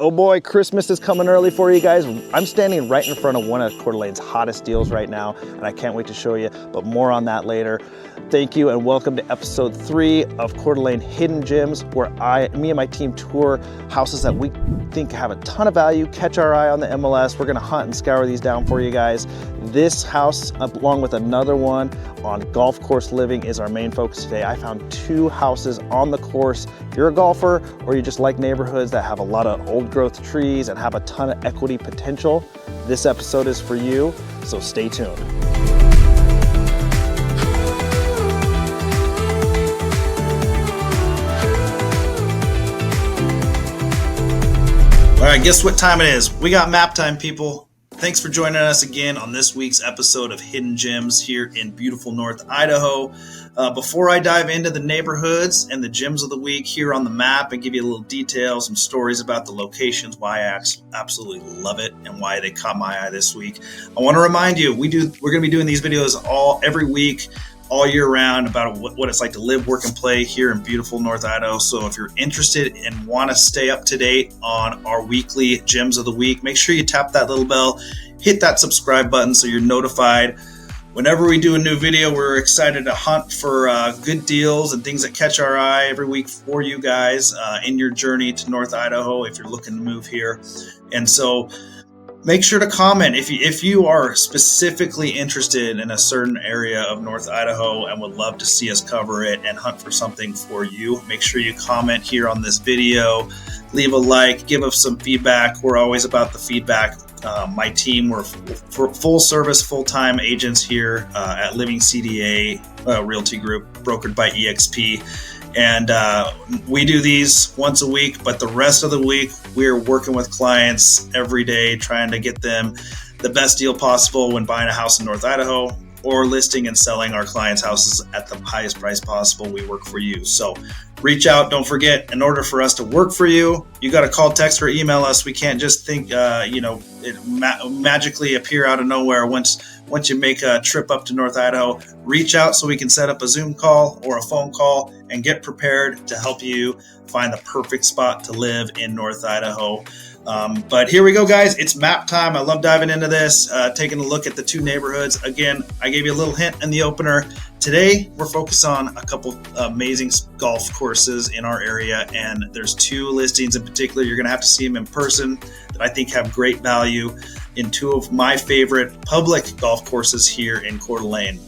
Oh boy, Christmas is coming early for you guys. I'm standing right in front of one of Coeur d'Alene's hottest deals right now, and I can't wait to show you, but more on that later. Thank you and welcome to episode 3 of Coeur d'Alene Hidden Gems, where me and my team tour houses that we think have a ton of value, catch our eye on the MLS. We're gonna hunt and scour these down for you guys. This house, along with another one on golf course living, is our main focus today. I found 2 houses on the course. If you're a golfer or you just like neighborhoods that have a lot of old growth trees and have a ton of equity potential, this episode is for you, so stay tuned. All right, guess what time it is? We got map time, people. Thanks for joining us again on this week's episode of Hidden Gems here in beautiful North Idaho. Before I dive into the neighborhoods and the gems of the week here on the map and give you a little detail, some stories about the locations, why I absolutely love it and why they caught my eye this week, I want to remind you, we're going to be doing these videos every week, all year round, about what it's like to live, work, and play here in beautiful North Idaho. So if you're interested and want to stay up to date on our weekly gems of the week, make sure you tap that little bell, hit that subscribe button so you're notified whenever we do a new video. We're excited to hunt for good deals and things that catch our eye every week for you guys in your journey to North Idaho if you're looking to move here. And so make sure to comment if you are specifically interested in a certain area of North Idaho and would love to see us cover it and hunt for something for you. Make sure you comment here on this video, leave a like, give us some feedback. We're always about the feedback. My team, we're full service, full-time agents here at Living CDA Realty Group, brokered by EXP. And we do these once a week, but the rest of the week, we're working with clients every day, trying to get them the best deal possible when buying a house in North Idaho or listing and selling our clients' houses at the highest price possible. We work for you. So reach out. Don't forget, in order for us to work for you, you got to call, text, or email us. We can't just think, it magically appear out of nowhere once you make a trip up to North Idaho. Reach out so we can set up a Zoom call or a phone call and get prepared to help you find the perfect spot to live in North Idaho. But here we go, guys. It's map time. I love diving into this, taking a look at the 2 neighborhoods. Again, I gave you a little hint in the opener. Today, we're focused on a couple amazing golf courses in our area, and there's 2 listings in particular. You're going to have to see them in person that I think have great value in 2 of my favorite public golf courses here in Coeur d'Alene.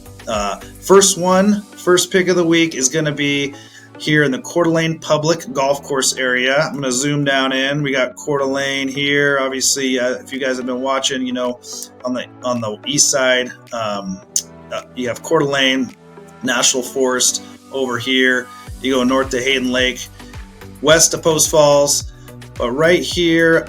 First pick of the week is going to be here in the Coeur d'Alene public golf course area. I'm going to zoom down in. We got Coeur d'Alene here. Obviously, if you guys have been watching, you know, on the east side, you have Coeur d'Alene National Forest over here. You go north to Hayden Lake, west to Post Falls, but right here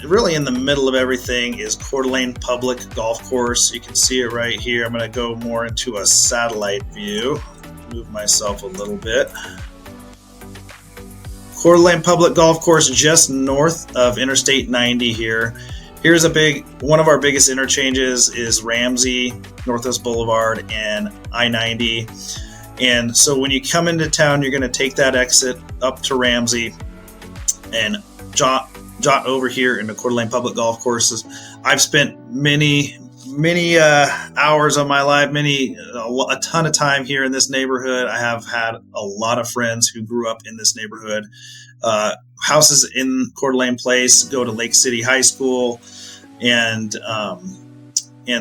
really in the middle of everything is Coeur d'Alene public golf course. You can see it right here. I'm going to go more into a satellite view. Move myself a little bit. Coeur d'Alene public golf course just north of Interstate 90 here. Here's one of our biggest interchanges is Ramsey, Northwest Boulevard, and I-90. And so when you come into town, you're going to take that exit up to Ramsey and jot over here in the Coeur d'Alene public golf courses. I've spent many hours of my life, a ton of time here in this neighborhood. I have had a lot of friends who grew up in this neighborhood. Houses in Coeur d'Alene Place go to Lake City High School, and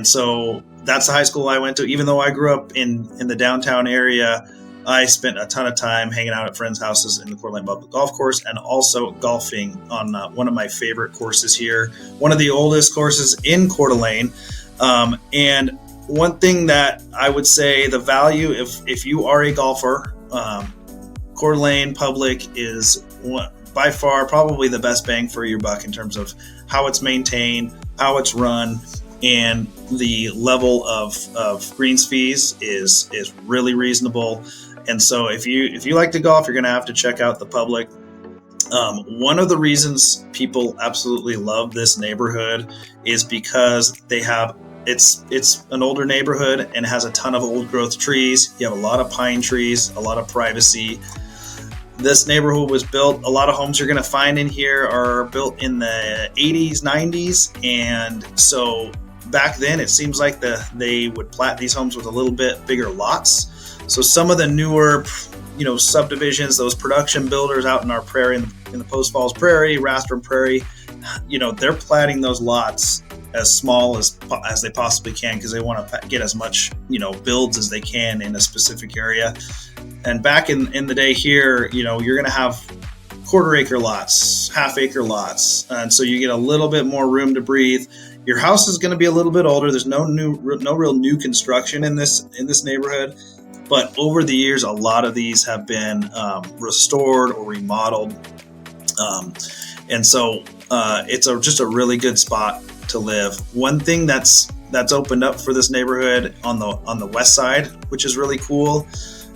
so that's the high school I went to. Even though I grew up in the downtown area, I spent a ton of time hanging out at friends' houses in the Coeur d'Alene public golf course, and also golfing on one of my favorite courses here, one of the oldest courses in Coeur d'Alene. And one thing that I would say, the value, if you are a golfer, Coeur d'Alene public is by far probably the best bang for your buck in terms of how it's maintained, how it's run, and the level of greens fees is really reasonable. And so if you like to golf, you're going to have to check out the public. One of the reasons people absolutely love this neighborhood is because it's an older neighborhood and has a ton of old growth trees. You have a lot of pine trees, a lot of privacy. This neighborhood was built, a lot of homes you're going to find in here are built in the 80s, 90s. And so back then it seems like they would plat these homes with a little bit bigger lots. So some of the newer, subdivisions, those production builders out in our prairie, in the Post Falls Prairie, Rastrum Prairie, they're platting those lots as small as they possibly can because they want to get as much, builds as they can in a specific area. And back in the day here, you're going to have quarter-acre lots, half-acre lots, and so you get a little bit more room to breathe. Your house is going to be a little bit older. There's no real new construction in this neighborhood, but over the years, a lot of these have been restored or remodeled, and so it's just a really good spot to live. One thing that's opened up for this neighborhood on the west side, which is really cool,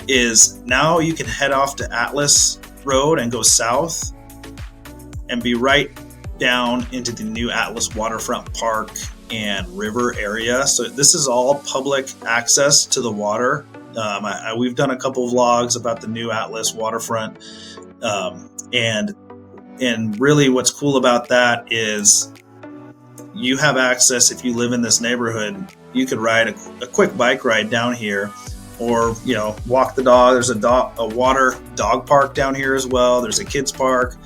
is now you can head off to Atlas Road and go south and be right down into the new Atlas Waterfront Park and River area. So this is all public access to the water. We've done a couple of vlogs about the new Atlas Waterfront, and really what's cool about that is you have access. If you live in this neighborhood, you could ride a quick bike ride down here, or walk the dog. There's a water dog park down here as well. There's a kids park.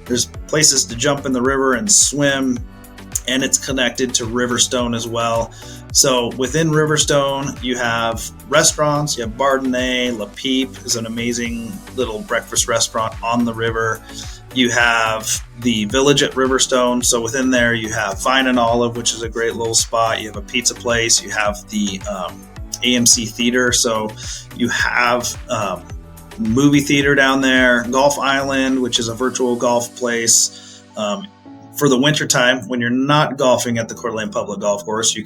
There's places to jump in the river and swim, and it's connected to Riverstone as well. So within Riverstone, you have restaurants. You have Bardenay. La Peep is an amazing little breakfast restaurant on the river. You have the Village at Riverstone. So within there, you have Vine and Olive, which is a great little spot. You have a pizza place. You have the AMC Theater. So you have movie theater down there, Golf Island, which is a virtual golf place. For the wintertime, when you're not golfing at the Coeur d'Alene Public Golf Course,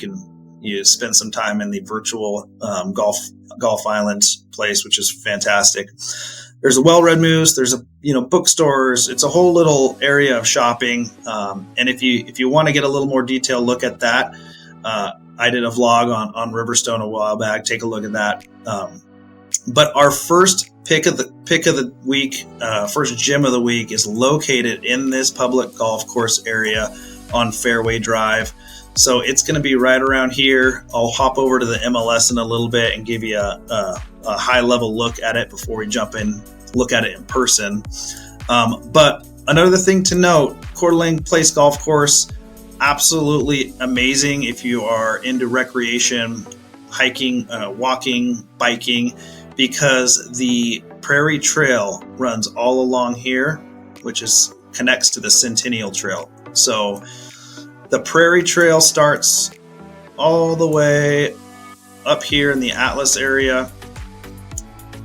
you spend some time in the virtual Golf Island place, which is fantastic. There's a Well Red Moose. There's bookstores. It's a whole little area of shopping. And if you want to get a little more detailed look at that, I did a vlog on Riverstone a while back. Take a look at that. But our first pick of the week, first gym of the week, is located in this public golf course area on Fairway Drive. So it's going to be right around here. I'll hop over to the MLS in a little bit and give you a high level look at it before we jump in, look at it in person. But another thing to note, Coeur d'Alene Place Golf Course, absolutely amazing if you are into recreation, hiking, walking, biking, because the Prairie Trail runs all along here, which connects to the Centennial Trail. So the Prairie Trail starts all the way up here in the Atlas area.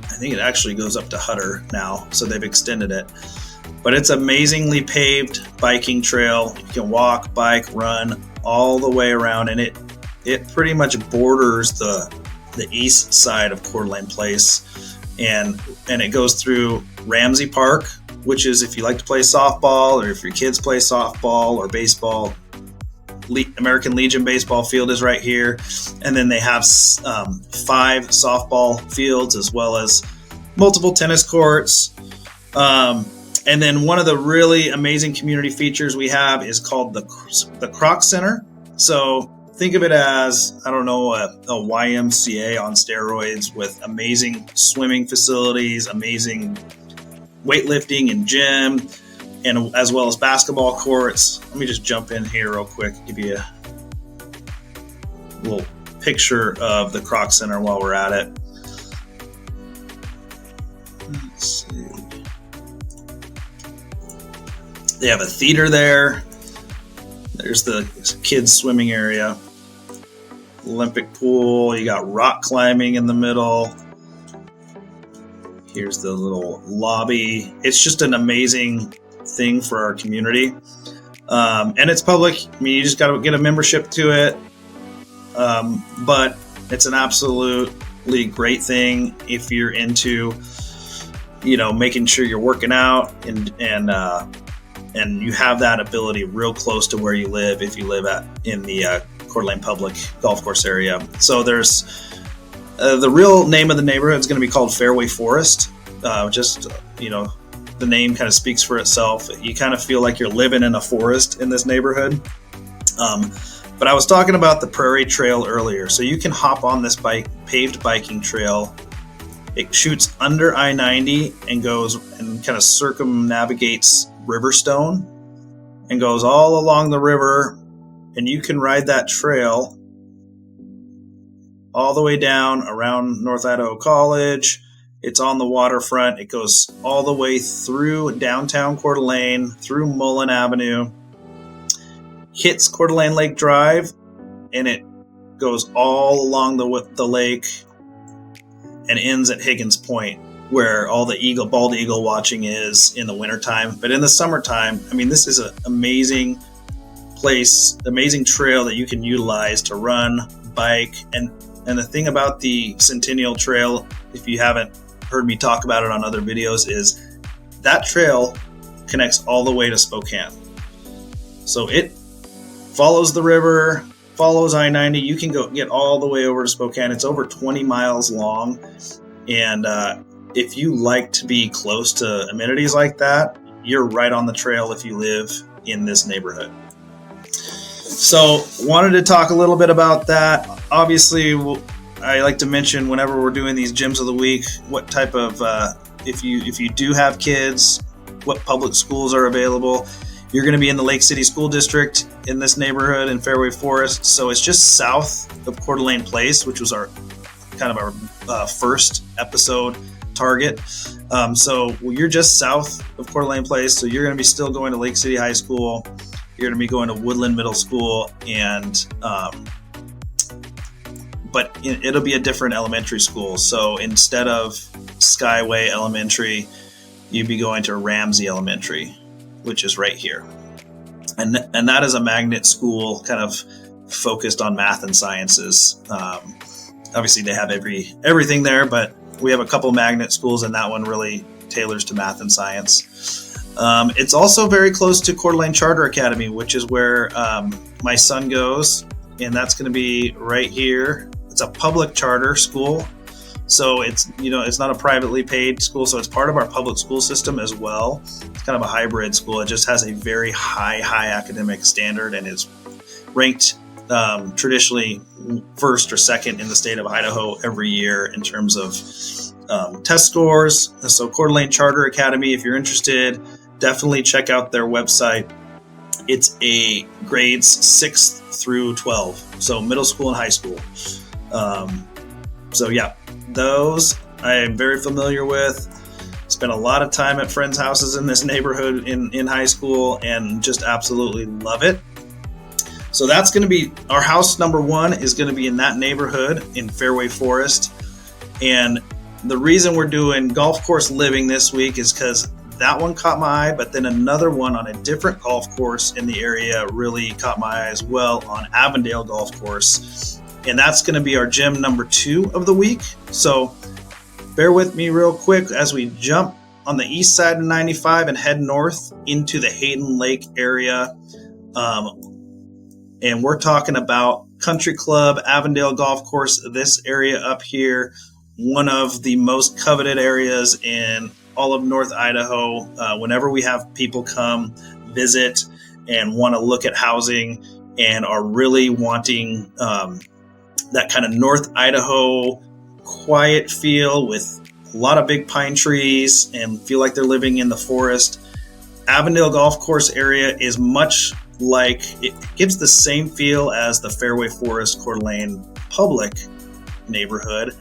I think it actually goes up to Hutter now, so they've extended it. But it's amazingly paved biking trail. You can walk, bike, run all the way around, and it pretty much borders the east side of Coeur d'Alene Place, and it goes through Ramsey Park, which is if you like to play softball or if your kids play softball or baseball. American Legion baseball field is right here, and then they have 5 softball fields as well as multiple tennis courts. And then one of the really amazing community features we have is called the Croc Center. So think of it as, a YMCA on steroids with amazing swimming facilities, amazing weightlifting and gym, and as well as basketball courts. Let me just jump in here real quick, give you a little picture of the Croc Center while we're at it. Let's see. They have a theater there. There's the kids swimming area, Olympic pool. You got rock climbing in the middle. Here's the little lobby. It's just an amazing thing for our community. And it's public. I mean, you just got to get a membership to it. But it's an absolutely great thing if you're into, making sure you're working out and you have that ability real close to where you live if you live in the Coeur d'Alene Public Golf Course area. So there's the real name of the neighborhood is going to be called Fairway Forest. the name kind of speaks for itself. You kind of feel like you're living in a forest in this neighborhood. But I was talking about the Prairie Trail earlier. So you can hop on this paved biking trail. It shoots under I-90 and goes and kind of circumnavigates Riverstone and goes all along the river. And you can ride that trail all the way down around North Idaho College. It's on the waterfront. It goes all the way through downtown Coeur d'Alene, through Mullen Avenue, hits Coeur d'Alene Lake Drive, and it goes all along the lake and ends at Higgins Point, where all the bald eagle watching is in the wintertime. But in the summertime, I mean, this is an amazing place, amazing trail that you can utilize to run, bike. And the thing about the Centennial Trail, if you haven't heard me talk about it on other videos, is that trail connects all the way to Spokane. So it follows the river, follows I-90. You can go get all the way over to Spokane. It's over 20 miles long. And if you like to be close to amenities like that, you're right on the trail if you live in this neighborhood. So wanted to talk a little bit about that. Obviously, I like to mention whenever we're doing these gyms of the week, what type of, if you do have kids, what public schools are available. You're going to be in the Lake City School District in this neighborhood in Fairway Forest. So it's just south of Coeur d'Alene Place, which was our first episode target. So you're just south of Coeur d'Alene Place. So you're going to be still going to Lake City High School. You're going to be going to Woodland Middle School, but it'll be a different elementary school. So instead of Skyway Elementary, you'd be going to Ramsey Elementary, which is right here. And that is a magnet school kind of focused on math and sciences. Obviously they have everything there, but we have a couple magnet schools, and that one really tailors to math and science. It's also very close to Coeur d'Alene Charter Academy, which is where my son goes, and that's going to be right here. It's a public charter school, so it's not a privately paid school, so it's part of our public school system as well. It's kind of a hybrid school. It just has a very high academic standard and is ranked traditionally first or second in the state of Idaho every year in terms of test scores. So Coeur d'Alene Charter Academy, if you're interested, definitely check out their website. It's a grades 6 through 12, so middle school and high school. So yeah, those I am very familiar with. Spent a lot of time at friends' houses in this neighborhood in high school and just absolutely love it. So that's going to be our house number 1 is going to be in that neighborhood in Fairway Forest. And the reason we're doing golf course living this week is because that one caught my eye, but then another one on a different golf course in the area really caught my eye as well, on Avondale Golf Course. And that's going to be our gym number 2 of the week. So bear with me real quick as we jump on the east side of 95 and head north into the Hayden Lake area. And we're talking about Country Club, Avondale Golf Course, this area up here, one of the most coveted areas in all of North Idaho. Whenever we have people come visit and want to look at housing and are really wanting that kind of North Idaho quiet feel with a lot of big pine trees and feel like they're living in the forest, Avondale Golf Course area is much like, it gives the same feel as the Fairway Forest Coeur d'Alene public neighborhood,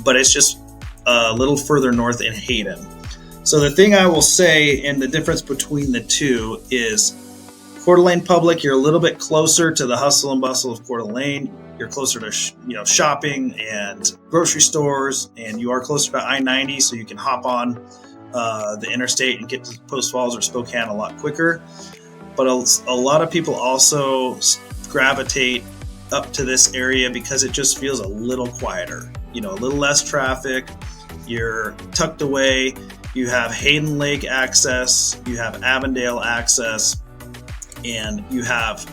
but it's just a little further north in Hayden. So the thing I will say, and the difference between the two, is Coeur d'Alene public, you're a little bit closer to the hustle and bustle of Coeur d'Alene. You're closer to shopping and grocery stores, and you are closer to I-90, so you can hop on the interstate and get to Post Falls or Spokane a lot quicker. But a lot of people also gravitate up to this area because it just feels a little quieter, a little less traffic. You're tucked away. You have Hayden Lake access. You have Avondale access. And you have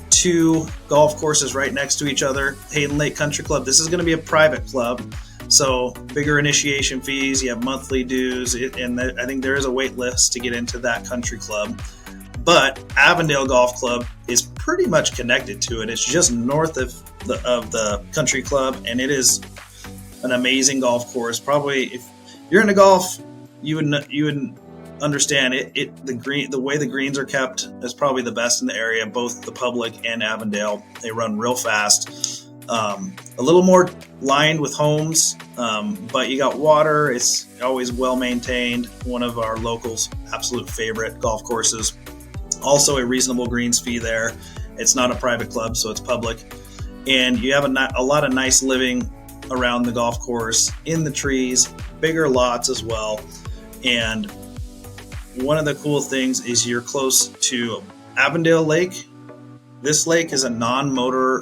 2 golf courses right next to each other. Hayden Lake Country Club. This is going to be a private club. So bigger initiation fees, you have monthly dues, and I think there is a wait list to get into that country club. But Avondale Golf Club is pretty much connected to it. It's just north of the country club, and it is an amazing golf course. Probably if you're into golf, you would understand it. The way the greens are kept is probably the best in the area. Both the public and Avondale, they run real fast. A little more lined with homes, but you got water. It's always well maintained. One of our locals' absolute favorite golf courses. Also a reasonable greens fee there. It's not a private club, so it's public. And you have a lot of nice living around the golf course, in the trees, bigger lots as well. And one of the cool things is you're close to Avondale Lake. This lake is a motorized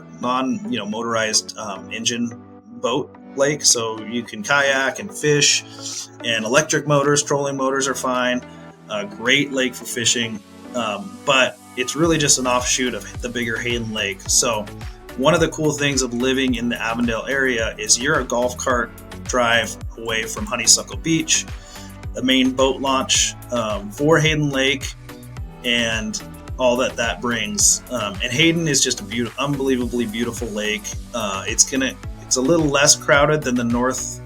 engine boat lake, so you can kayak and fish, and electric motors, trolling motors are fine. A great lake for fishing, but it's really just an offshoot of the bigger Hayden Lake. So one of the cool things of living in the Avondale area is you're a golf cart drive away from Honeysuckle Beach, the main boat launch for Hayden Lake, and all that brings. And Hayden is just a unbelievably beautiful lake. It's a little less crowded than the north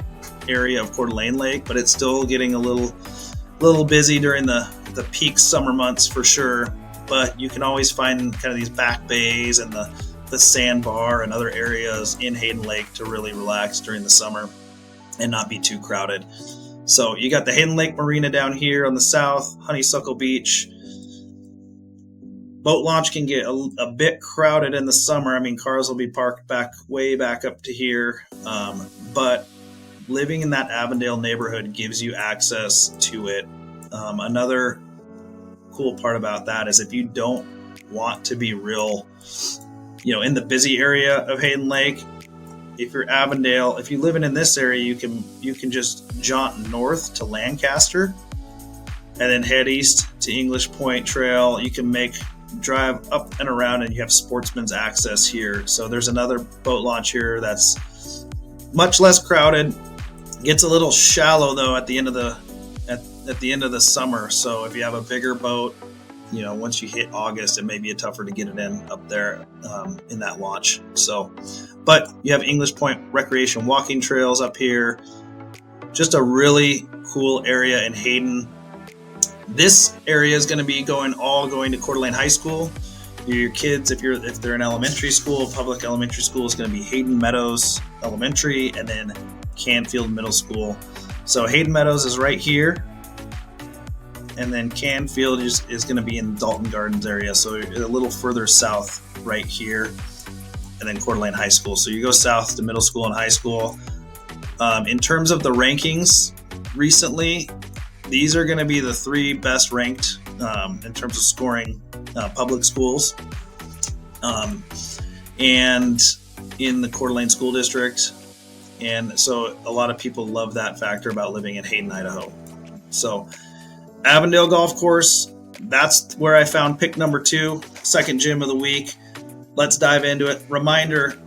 area of Coeur d'Alene Lake, but it's still getting a little busy during the peak summer months for sure. But you can always find kind of these back bays and the sandbar and other areas in Hayden Lake to really relax during the summer and not be too crowded. So you got the Hayden Lake Marina down here on the south, Honeysuckle Beach. Boat launch can get a bit crowded in the summer. I mean, cars will be parked way back up to here. But living in that Avondale neighborhood gives you access to it. Another cool part about that is if you don't want to be real, in the busy area of Hayden Lake, if you're Avondale, if you live in this area, you can just jaunt north to Lancaster and then head east to English Point Trail. You can drive up and around, and you have sportsman's access here. So there's another boat launch here that's much less crowded. Gets a little shallow though at the end of the summer. So if you have a bigger boat, once you hit August, it may be tougher to get it in up there in that launch. So, but you have English Point recreation walking trails up here. Just a really cool area in Hayden. This area is going to be going to Coeur d'Alene High School. Your kids, if they're in elementary school, public elementary school is going to be Hayden Meadows Elementary, and then Canfield Middle School. So Hayden Meadows is right here, and then Canfield is going to be in Dalton Gardens area, so a little further south right here, and then Coeur d'Alene High School. So you go south to middle school and high school. In terms of the rankings recently, these are going to be the 3 best ranked in terms of scoring public schools, and in the Coeur d'Alene School District. And so a lot of people love that factor about living in Hayden, Idaho. So Avondale Golf Course, that's where I found pick number 2, second gym of the week. Let's dive into it. Reminder,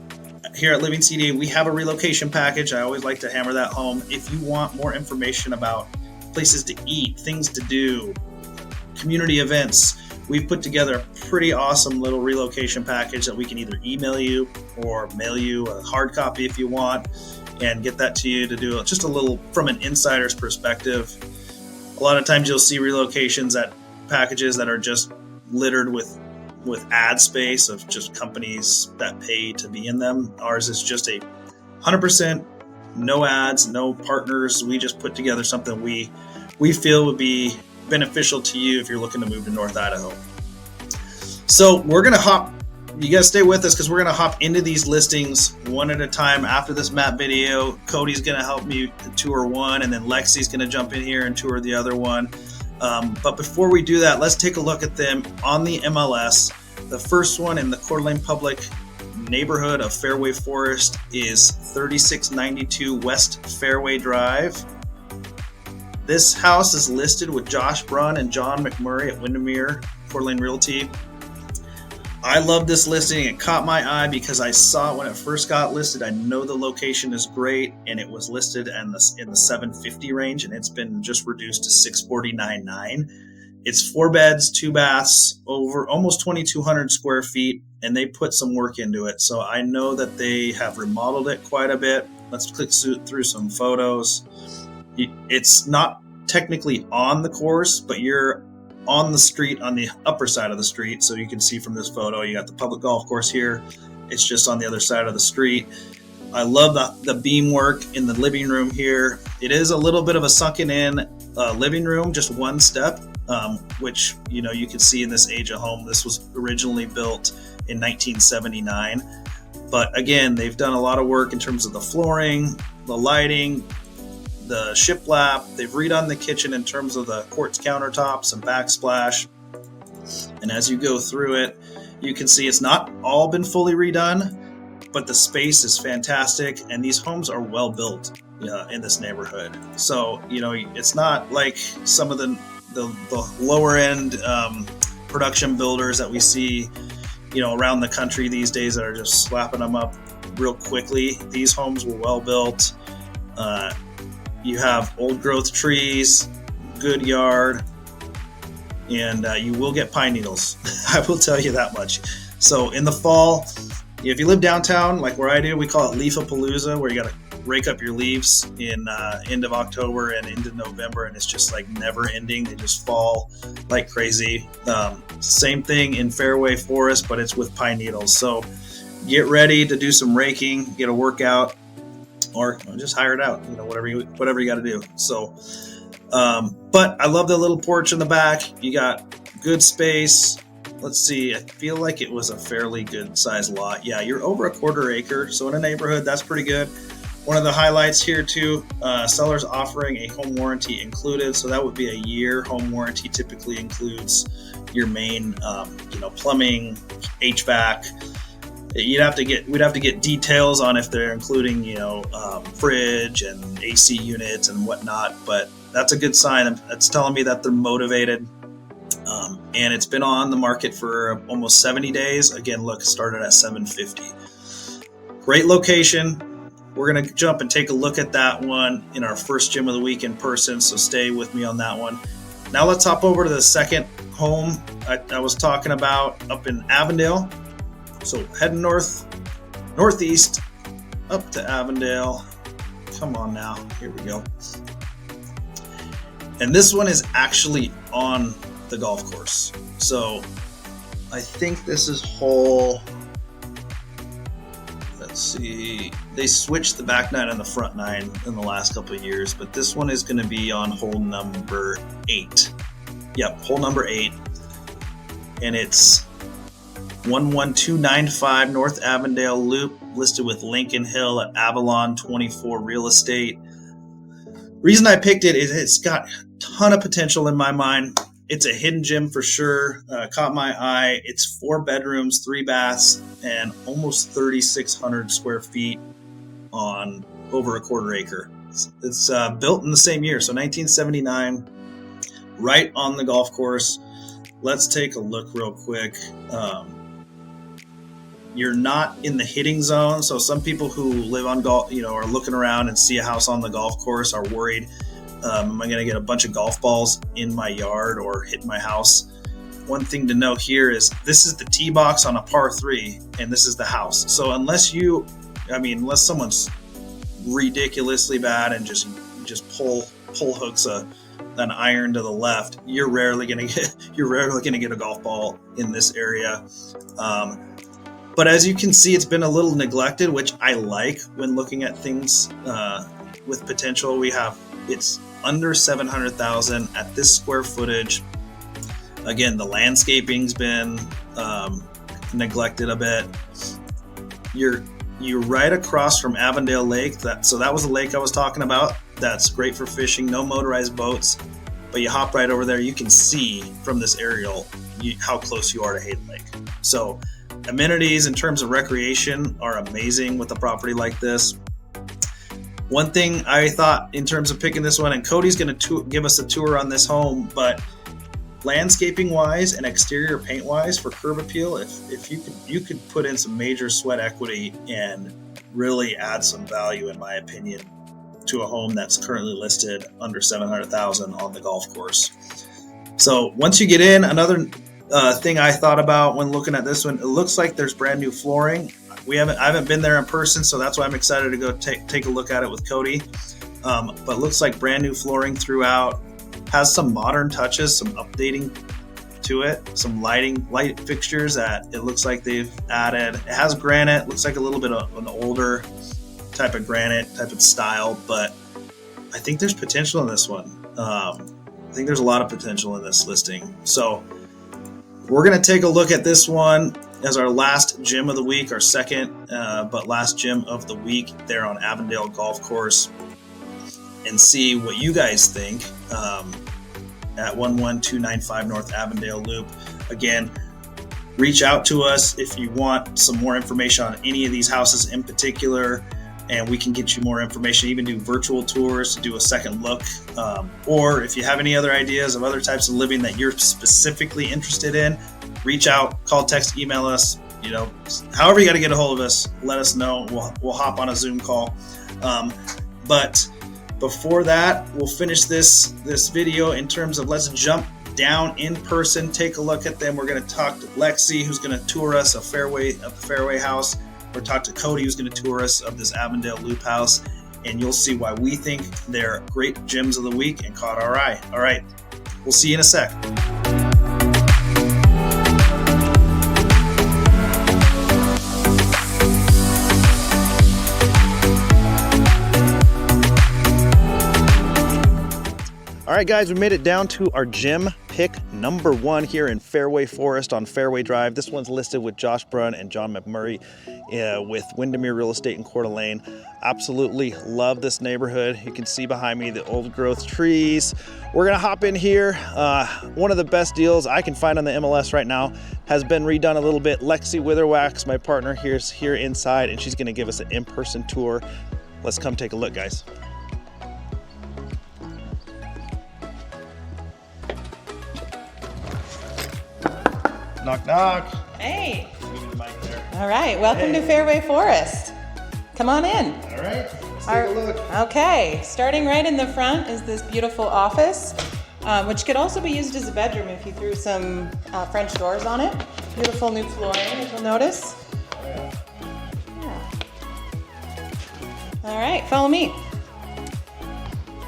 here at Living CD, we have a relocation package. I always like to hammer that home. If you want more information about places to eat, things to do, community events, we've put together a pretty awesome little relocation package that we can either email you or mail you a hard copy if you want, and get that to you to do just a little from an insider's perspective. A lot of times you'll see relocations at packages that are just littered with ad space of just companies that pay to be in them. Ours is just a 100% no ads, no partners. We just put together something we feel would be beneficial to you if you're looking to move to North Idaho. So we're going to hop, you guys stay with us because we're going to hop into these listings one at a time. After this map video, Cody's going to help me tour one, and then Lexi's going to jump in here and tour the other one. But before we do that, let's take a look at them on the MLS. The first one in the Coeur d'Alene Public neighborhood of Fairway Forest is 3692 West Fairway Drive. This house is listed with Josh Brunn and John McMurray at Windermere Coeur d'Alene Realty. I love this listing. It caught my eye because I saw it when it first got listed. I know the location is great, and it was listed in the 750 range, and it's been just reduced to 649.9. It's 4 beds, 2 baths, over almost 2,200 square feet, and they put some work into it. So I know that they have remodeled it quite a bit. Let's click through some photos. It's not technically on the course, but you're on the street, on the upper side of the street. So you can see from this photo, you got the public golf course here. It's just on the other side of the street. I love the beam work in the living room here. It is a little bit of a sunken in living room, just one step, which, you know, you can see in this age of home. This was originally built in 1979. But again, they've done a lot of work in terms of the flooring, the lighting, the shiplap. They've redone the kitchen in terms of the quartz countertops and backsplash. And as you go through it, you can see it's not all been fully redone, but the space is fantastic. And these homes are well built in this neighborhood. So, you know, it's not like some of the lower end production builders that we see, you know, around the country these days that are just slapping them up real quickly. These homes were well built. You have old growth trees, good yard, and you will get pine needles. I will tell you that much. So in the fall, if you live downtown, like where I do, we call it Leaf-a-Palooza, where you got to rake up your leaves in end of October and into November, and it's just like never ending. They just fall like crazy. Same thing in Fairway Forest, but it's with pine needles. So get ready to do some raking, get a workout, or just hire it out, you know, whatever you got to do. So, but I love the little porch in the back. You got good space. Let's see. I feel like it was a fairly good sized lot. Yeah, you're over a 1/4 acre. So in a neighborhood, that's pretty good. One of the highlights here too, sellers offering a home warranty included. So that would be a year. Home warranty typically includes your main, plumbing, HVAC. We'd have to get details on if they're including, fridge and AC units and whatnot. But that's a good sign. That's telling me that they're motivated. And it's been on the market for almost 70 days. Again, look, it started at 750. Great location. We're going to jump and take a look at that one in our first gym of the week in person. So stay with me on that one. Now let's hop over to the second home I was talking about up in Avondale. So heading northeast up to Avondale. Come on now. Here we go. And this one is actually on the golf course. So I think this is hole, let's see, they switched the back nine and the front nine in the last couple of years, but this one is going to be on hole number 8. Yep, hole number 8. And it's 11295 North Avondale Loop, listed with Lincoln Hill at Avalon 24 Real Estate. Reason I picked it is it's got a ton of potential in my mind. It's a hidden gem for sure. Caught my eye. It's 4 bedrooms, 3 baths, and almost 3,600 square feet on over a 1/4 acre. It's built in the same year, so 1979, right on the golf course. Let's take a look real quick. You're not in the hitting zone, so some people who live on golf, are looking around and see a house on the golf course are worried. Am I going to get a bunch of golf balls in my yard or hit my house? One thing to note here is this is the tee box on a par 3, and this is the house. So unless someone's ridiculously bad and just pull hooks an iron to the left, you're rarely going to get a golf ball in this area. But as you can see, it's been a little neglected, which I like when looking at things with potential. It's under 700,000 at this square footage. Again, the landscaping's been neglected a bit. You're right across from Avondale Lake. So that was the lake I was talking about. That's great for fishing. No motorized boats, but you hop right over there. You can see from this aerial how close you are to Hayden Lake. So amenities in terms of recreation are amazing with a property like this. One thing I thought in terms of picking this one, and Cody's going to give us a tour on this home, but landscaping wise and exterior paint wise for curb appeal, if you could put in some major sweat equity and really add some value, in my opinion, to a home that's currently listed under $700,000 on the golf course. So once you get in, another thing I thought about when looking at this one, it looks like there's brand new flooring. I haven't been there in person, so that's why I'm excited to go take a look at it with Cody. But it looks like brand new flooring throughout. Has some modern touches, some updating to it, some light fixtures that it looks like they've added. It has granite, looks like a little bit of an older type of granite type of style, but I think there's potential in this one. I think there's a lot of potential in this listing. So we're going to take a look at this one as our last gym of the week, our second but last gym of the week there on Avondale Golf Course, and see what you guys think at 11295 North Avondale Loop. Again, reach out to us if you want some more information on any of these houses in particular, and we can get you more information, even do virtual tours to do a second look. Or if you have any other ideas of other types of living that you're specifically interested in, reach out, call, text, email us, however you got to get a hold of us, let us know. We'll hop on a Zoom call. But before that, we'll finish this video in terms of let's jump down in person, take a look at them. We're going to talk to Lexi, who's going to tour us a Fairway house. We'll talk to Cody, who's going to tour us of this Avondale Loop house, and you'll see why we think they're great gyms of the week and caught our eye. All right, we'll see you in a sec. All right, guys, we made it down to our gym pick number 1 here in Fairway Forest on Fairway Drive. This one's listed with Josh Brunn and John McMurray with Windermere Real Estate in Coeur d'Alene. Absolutely love this neighborhood. You can see behind me the old growth trees. We're gonna hop in here. One of the best deals I can find on the MLS right now has been redone a little bit. Lexi Witherwax, my partner, is here inside, and she's gonna give us an in-person tour. Let's come take a look, guys. Knock, knock. Hey. Give me the mic there. All right. Welcome to Fairway Forest. Come on in. All right. Let's take a look. Okay. Starting right in the front is this beautiful office, which could also be used as a bedroom if you threw some French doors on it. Beautiful new flooring, as you'll notice. Oh, yeah. All right. Follow me.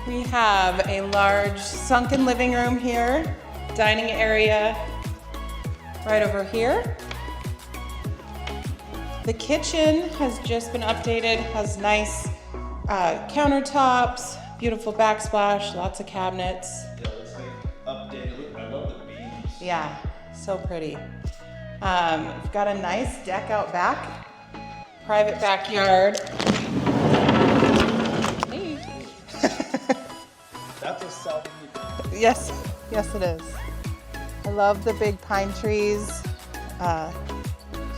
We have a large sunken living room here, dining area right over here. The kitchen has just been updated, has nice countertops, beautiful backsplash, lots of cabinets. Yeah, looks like updated. I love the beams. Yeah, so pretty. We've got a nice deck out back, private backyard. Hey. That's a selfie. Yes, yes it is. I love the big pine trees.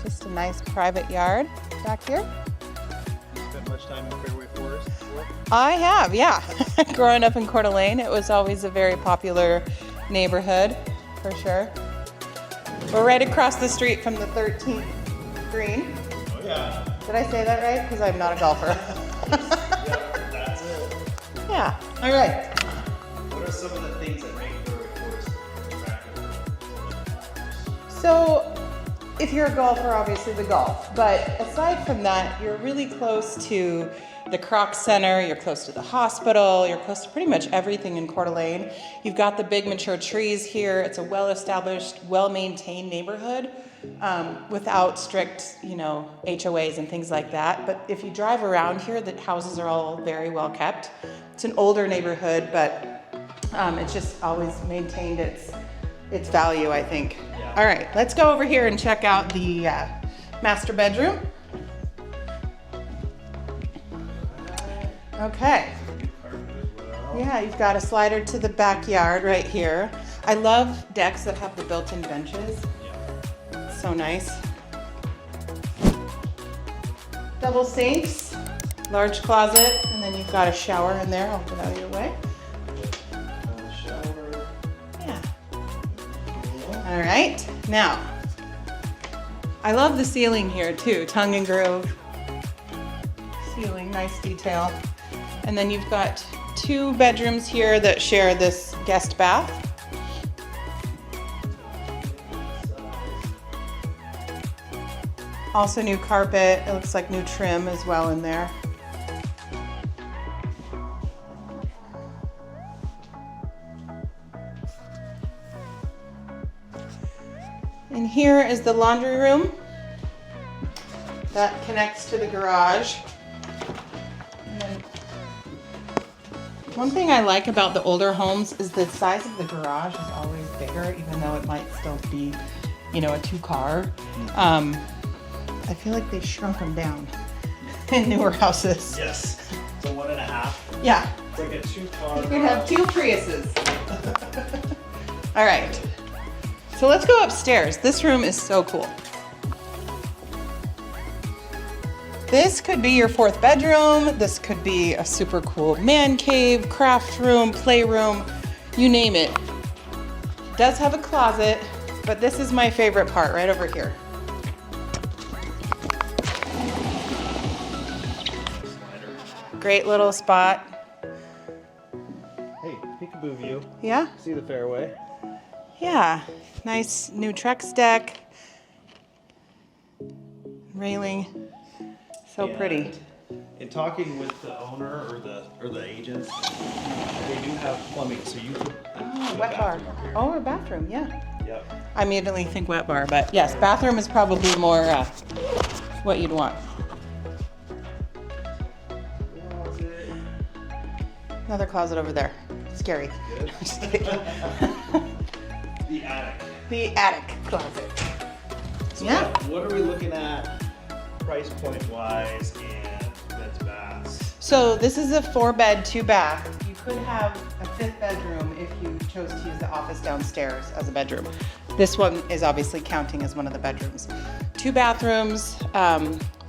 Just a nice private yard back here. You spent much time in Fairway Forest before? I have, yeah. Growing up in Coeur d'Alene, it was always a very popular neighborhood, for sure. We're right across the street from the 13th green. Oh, yeah. Did I say that right? Because I'm not a golfer. Yeah, that's it. Yeah, all right. What are some of the things that make Fairway Forest attractive? So, if you're a golfer, obviously the golf. But aside from that, you're really close to the Croc Center, you're close to the hospital, you're close to pretty much everything in Coeur d'Alene. You've got the big mature trees here. It's a well-established, well-maintained neighborhood without strict, HOAs and things like that. But if you drive around here, the houses are all very well kept. It's an older neighborhood, but it's just always maintained its value, I think. Yeah. All right, let's go over here and check out the master bedroom. Okay. Yeah, you've got a slider to the backyard right here. I love decks that have the built-in benches. Yeah. So nice. Double sinks, large closet, and then you've got a shower in there. I'll get out of your way. Shower. Yeah. right, now, I love the ceiling here too, tongue and groove ceiling, nice detail. And then you've got 2 bedrooms here that share this guest bath. Also new carpet, it looks like new trim as well in there. And here is the laundry room that connects to the garage. And then one thing I like about the older homes is the size of the garage is always bigger, even though it might still be, you know, a 2-car. I feel like they shrunk them down in newer houses. Yes. It's a 1.5. Yeah. It's like a 2-car. You can have 2 Priuses. All right. So let's go upstairs. This room is so cool. This could be your 4th bedroom. This could be a super cool man cave, craft room, playroom, you name it. It does have a closet, but this is my favorite part right over here. Great little spot. Hey, peekaboo view. Yeah? See the fairway? Yeah. Nice new Trex deck. Railing. So pretty. In talking with the owner or the agents, they do have plumbing, so you could. Oh, wet bar. Oh, or bathroom, yeah. Yep. I immediately think wet bar, but yes, bathroom is probably more what you'd want. Another closet over there. Scary. Good. Just kidding. The attic. The attic closet. So Yeah. What are we looking at, price point wise, and beds, baths? So this is a 4-bed, 2-bath. You could have a 5th bedroom if you chose to use the office downstairs as a bedroom. This one is obviously counting as one of the bedrooms. 2 bathrooms,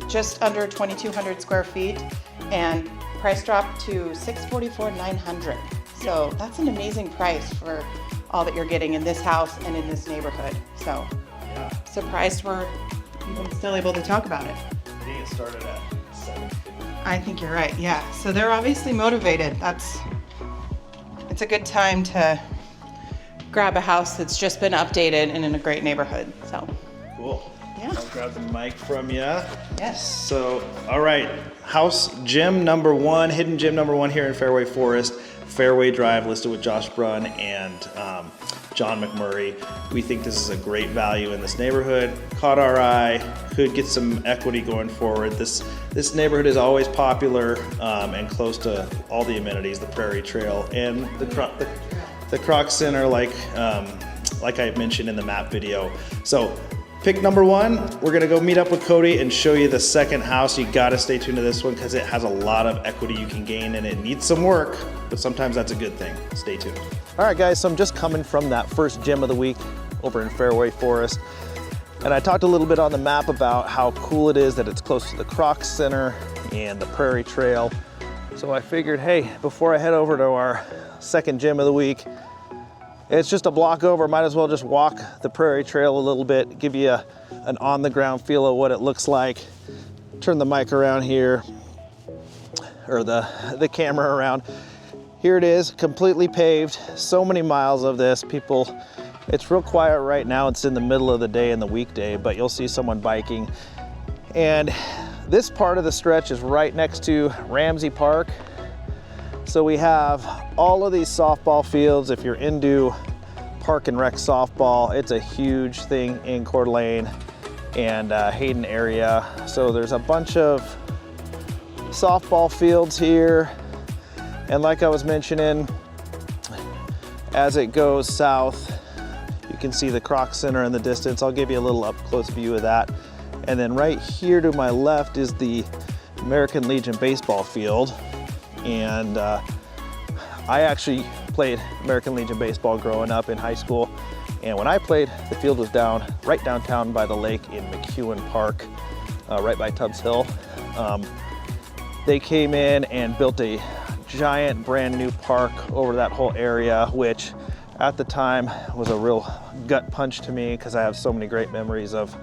just under 2,200 square feet, and price dropped to $644,900. So that's an amazing price for all that you're getting in this house and in this neighborhood. So Yeah. surprised we're even still able to talk about it. I think it started at $750. I think you're right, yeah. So they're obviously motivated. It's a good time to grab a house that's just been updated and in a great neighborhood, so. Cool. Yeah. I'll grab the mic from you. Yes. So, all right, house gem number 1, hidden gem number 1 here in Fairway Forest, Fairway Drive, listed with Josh Brunn and John McMurray. We think this is a great value in this neighborhood. Caught our eye, could get some equity going forward. This neighborhood is always popular and close to all the amenities, the Prairie Trail and the Croc Center, like I mentioned in the map video. So pick number 1, we're gonna go meet up with Cody and show you the second house. You gotta stay tuned to this one because it has a lot of equity you can gain and it needs some work, but sometimes that's a good thing. Stay tuned. All right guys, so I'm just coming from that first gem of the week over in Fairway Forest. And I talked a little bit on the map about how cool it is that it's close to the Croc Center and the Prairie Trail. So I figured, hey, before I head over to our second gem of the week, it's just a block over, might as well just walk the Prairie Trail a little bit, give you an on-the-ground feel of what it looks like. Turn the mic around here, or the camera around. Here it is, completely paved, so many miles of this. People, it's real quiet right now. It's in the middle of the day in the weekday, but you'll see someone biking. And this part of the stretch is right next to Ramsey Park. So we have all of these softball fields. If you're into park and rec softball, it's a huge thing in Coeur d'Alene and Hayden area. So there's a bunch of softball fields here. And like I was mentioning, as it goes south, you can see the Croc Center in the distance. I'll give you a little up close view of that. And then right here to my left is the American Legion baseball field. And I actually played American Legion baseball growing up in high school. And when I played, the field was right downtown by the lake in McEwen Park, right by Tubbs Hill. They came in and built a giant brand new park over that whole area, which at the time was a real gut punch to me because I have so many great memories of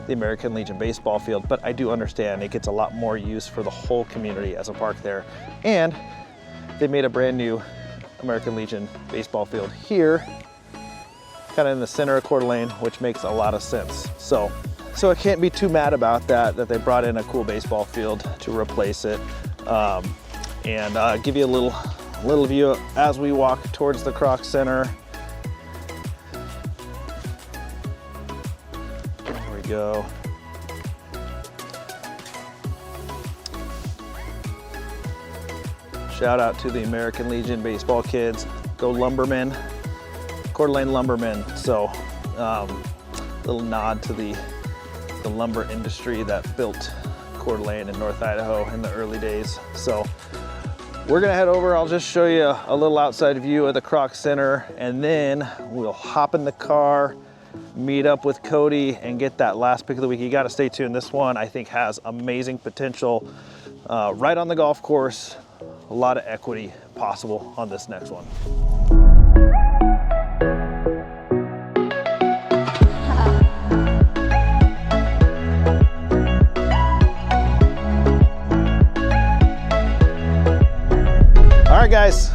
the American Legion baseball field, but I do understand it gets a lot more use for the whole community as a park there. And they made a brand new American Legion baseball field here, kind of in the center of Coeur d'Alene, which makes a lot of sense. So I can't be too mad about that they brought in a cool baseball field to replace it. And give you a little view as we walk towards the Kroc Center. There we go. Shout out to the American Legion baseball kids. Go Lumbermen, Coeur d'Alene Lumbermen. So little nod to the lumber industry that built Coeur d'Alene and North Idaho in the early days. So we're gonna head over. I'll just show you a little outside view of the Kroc Center, and then we'll hop in the car, meet up with Cody, and get that last pick of the week. You gotta stay tuned. This one I think has amazing potential right on the golf course. A lot of equity possible on this next one. All right, guys,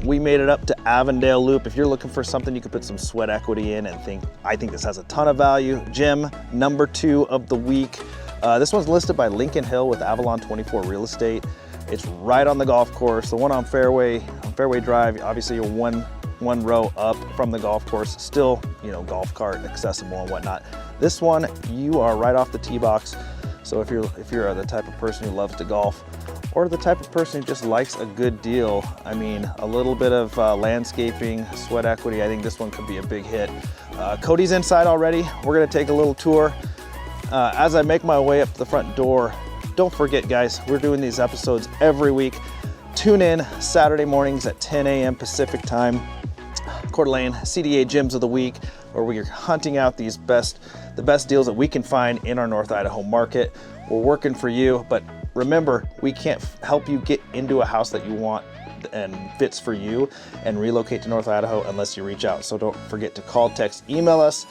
we made it up to Avondale Loop. If you're looking for something you could put some sweat equity in and I think this has a ton of value. Gem number 2 of the week. This one's listed by Lincoln Hill with Avalon 24 Real Estate. It's right on the golf course. The one on Fairway Drive, obviously you're one row up from the golf course, still, golf cart accessible and whatnot. This one, you are right off the tee box. So if you're the type of person who loves to golf, or the type of person who just likes a good deal, I mean, a little bit of landscaping, sweat equity, I think this one could be a big hit. Cody's inside already. We're gonna take a little tour. As I make my way up to the front door, don't forget, guys, we're doing these episodes every week. Tune in Saturday mornings at 10 a.m. Pacific time. Coeur d'Alene CDA Gyms of the Week, where we're hunting out the best deals that we can find in our North Idaho market. We're working for you, but remember, we can't help you get into a house that you want and fits for you and relocate to North Idaho unless you reach out. So don't forget to call, text, email us.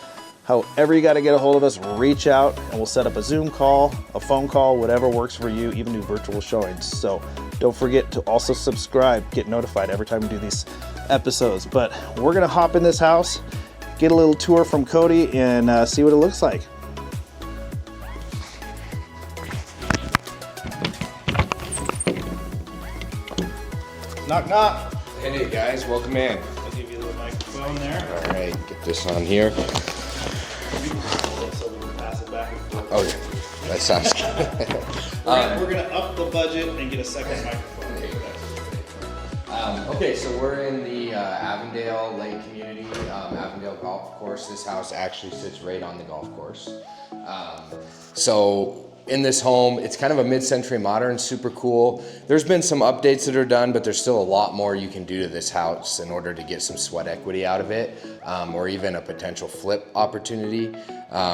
However you got to get a hold of us, reach out and we'll set up a Zoom call, a phone call, whatever works for you, even do virtual showings. So don't forget to also subscribe, get notified every time we do these episodes. But we're going to hop in this house, get a little tour from Cody, and see what it looks like. Knock, knock. Hey guys, welcome in. I'll give you a little microphone there. All right, get this on here. So we can pass it back and forth. Oh yeah, that sounds good. We're gonna up the budget and get a second microphone. Okay, so we're in the Avondale Lake community, Avondale Golf Course. This house actually sits right on the golf course. So in this home, it's kind of a mid-century modern, super cool. There's been some updates that are done, but there's still a lot more you can do to this house in order to get some sweat equity out of it, or even a potential flip opportunity.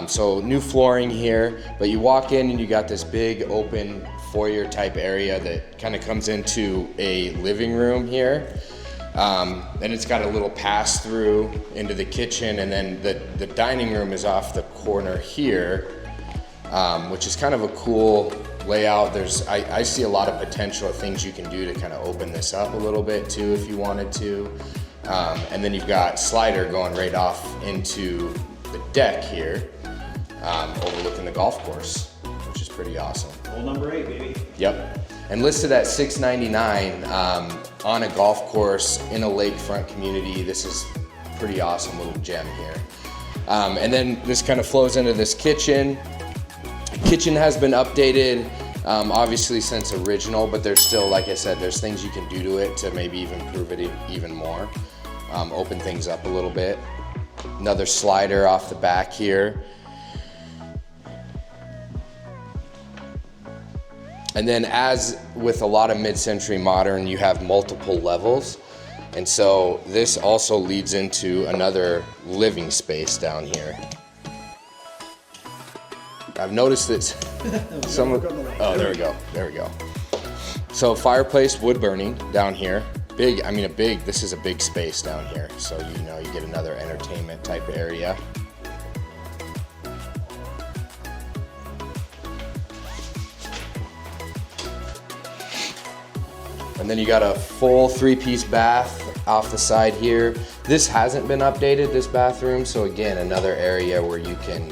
So new flooring here, but you walk in and you got this big open foyer type area that kind of comes into a living room here. And it's got a little pass through into the kitchen, and then the dining room is off the corner here. Which is kind of a cool layout. I see a lot of potential of things you can do to kind of open this up a little bit too if you wanted to. And then you've got slider going right off into the deck here, overlooking the golf course, which is pretty awesome. Hole number 8, baby. Yep. And listed at $699 on a golf course in a lakefront community. This is a pretty awesome little gem here. And then this kind of flows into this kitchen. Kitchen has been updated, obviously since original, but there's still, like I said, there's things you can do to it to maybe even improve it even more. Open things up a little bit. Another slider off the back here. And then, as with a lot of mid-century modern, you have multiple levels. And so this also leads into another living space down here. I've noticed that there we go. So fireplace, wood burning down here. this is a big space down here. So, you know, you get another entertainment type area. And then you got a full 3-piece bath off the side here. This hasn't been updated, this bathroom. So again, another area where you can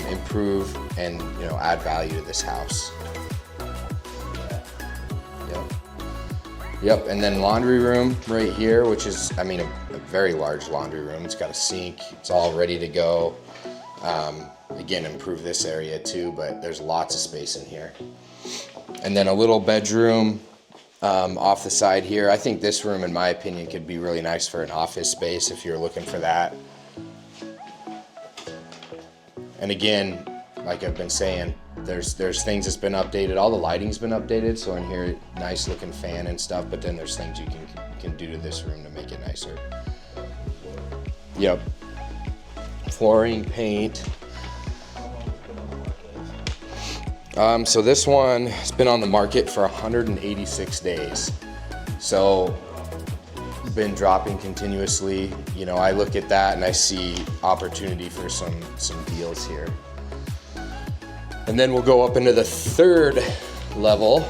improve and, you know, add value to this house. Yep, and then laundry room right here, which is, I mean, a very large laundry room. It's got a sink, it's all ready to go. Again, improve this area too, but there's lots of space in here. And then a little bedroom off the side here. I think this room, in my opinion, could be really nice for an office space if you're looking for that. And again, like I've been saying, there's things that's been updated. All the lighting's been updated, so in here, nice looking fan and stuff, but then there's things you can do to this room to make it nicer. Yep. Flooring, paint. So this one has been on the market for 186 days. So been dropping continuously. You know, I look at that and I see opportunity for some deals here. And then we'll go up into the third level.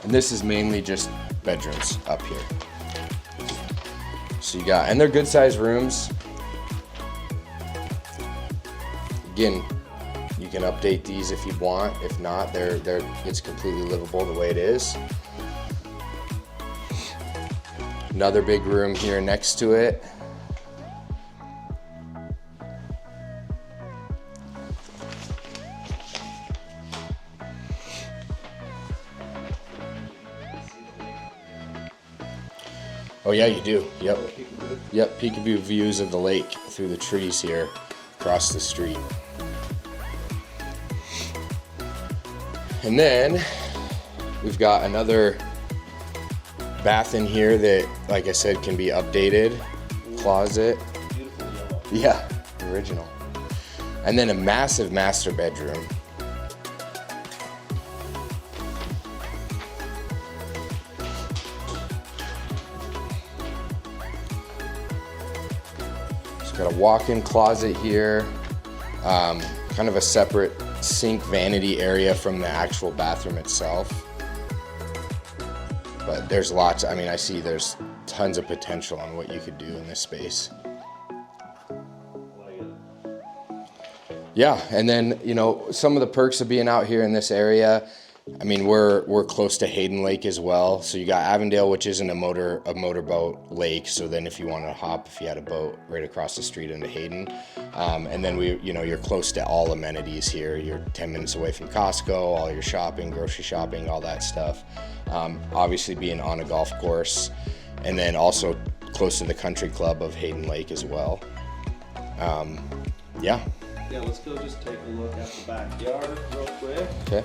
And this is mainly just bedrooms up here. So you got, and they're good sized rooms. Again, you can update these if you want. If not, it's completely livable the way it is. Another big room here next to it. Oh yeah, you do. Yep. Yep, peekaboo views of the lake through the trees here across the street. And then we've got another bath in here that, like I said, can be updated. Closet. Yeah, original. And then a massive master bedroom. It's got a walk-in closet here. Kind of a separate sink vanity area from the actual bathroom itself. But there's lots, I mean, I see there's tons of potential on what you could do in this space. Yeah, and then, you know, some of the perks of being out here in this area, I mean, we're close to Hayden Lake as well. So you got Avondale, which isn't a motorboat lake. So then if you want to hop, if you had a boat right across the street into Hayden. And then you're close to all amenities here. You're 10 minutes away from Costco, all your shopping, grocery shopping, all that stuff. Obviously being on a golf course, and then also close to the country club of Hayden Lake as well. Yeah. Yeah, let's go just take a look at the backyard real quick. Okay.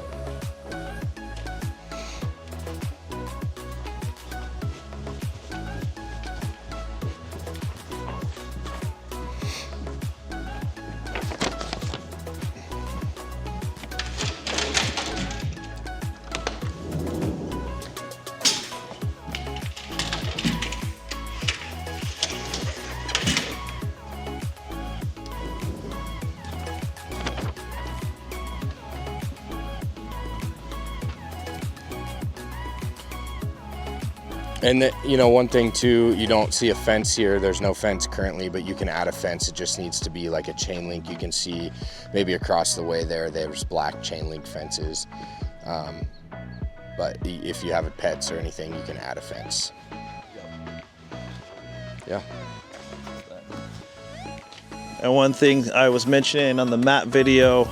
And one thing too, you don't see a fence here. There's no fence currently, but you can add a fence. It just needs to be like a chain link. You can see maybe across the way there's black chain link fences. But if you have pets or anything, you can add a fence. Yeah. And one thing I was mentioning on the map video,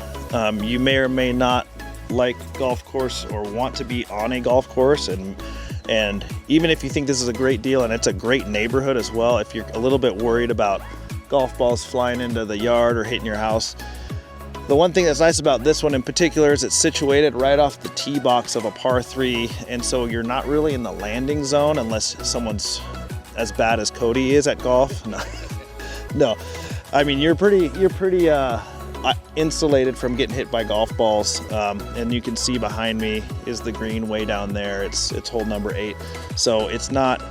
you may or may not like golf course or want to be on a golf course, and even if you think this is a great deal and it's a great neighborhood as well, if you're a little bit worried about golf balls flying into the yard or hitting your house, the one thing that's nice about this one in particular is it's situated right off the tee box of a par 3, and so you're not really in the landing zone unless someone's as bad as Cody is at golf. No, I mean you're pretty insulated from getting hit by golf balls. And you can see behind me is the green way down there. It's hole number 8. So it's not,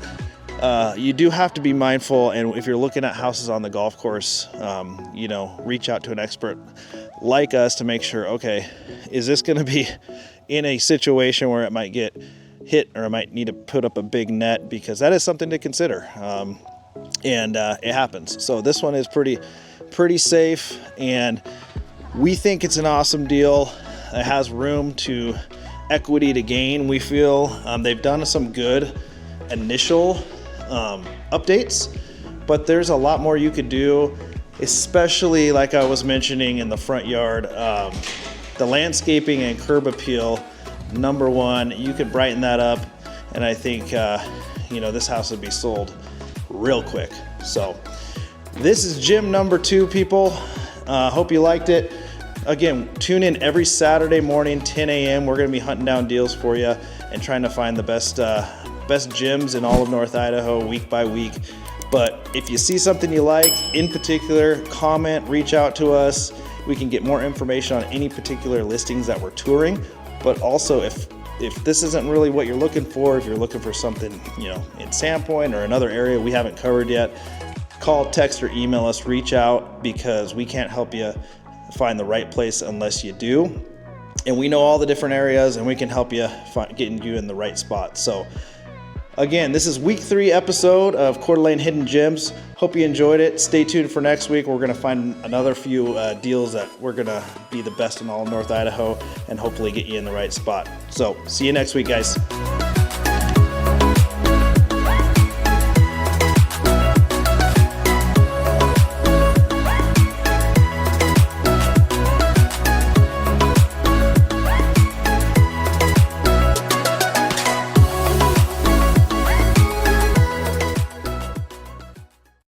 you do have to be mindful. And if you're looking at houses on the golf course, you know, reach out to an expert like us to make sure, okay, is this going to be in a situation where it might get hit or I might need to put up a big net, because that is something to consider. And it happens. So this one is pretty safe, and we think it's an awesome deal. It has room to equity to gain, we feel. They've done some good initial updates, but there's a lot more you could do, especially like I was mentioning in the front yard. The landscaping and curb appeal, number one, you could brighten that up, and I think you know, this house would be sold real quick. So this is gym number 2, people. Hope you liked it. Again, tune in every Saturday morning, 10 a.m. We're going to be hunting down deals for you and trying to find the best gyms in all of North Idaho week by week. But if you see something you like in particular, comment, reach out to us. We can get more information on any particular listings that we're touring. But also, if this isn't really what you're looking for, if you're looking for something, you know, in Sandpoint or another area we haven't covered yet, call, text, or email us, reach out, because we can't help you find the right place unless you do. And we know all the different areas, and we can help you getting you in the right spot. So again, this is week 3 episode of Coeur d'Alene Hidden Gems. Hope you enjoyed it. Stay tuned for next week. We're going to find another few deals that we're going to be the best in all of North Idaho and hopefully get you in the right spot. So see you next week, guys.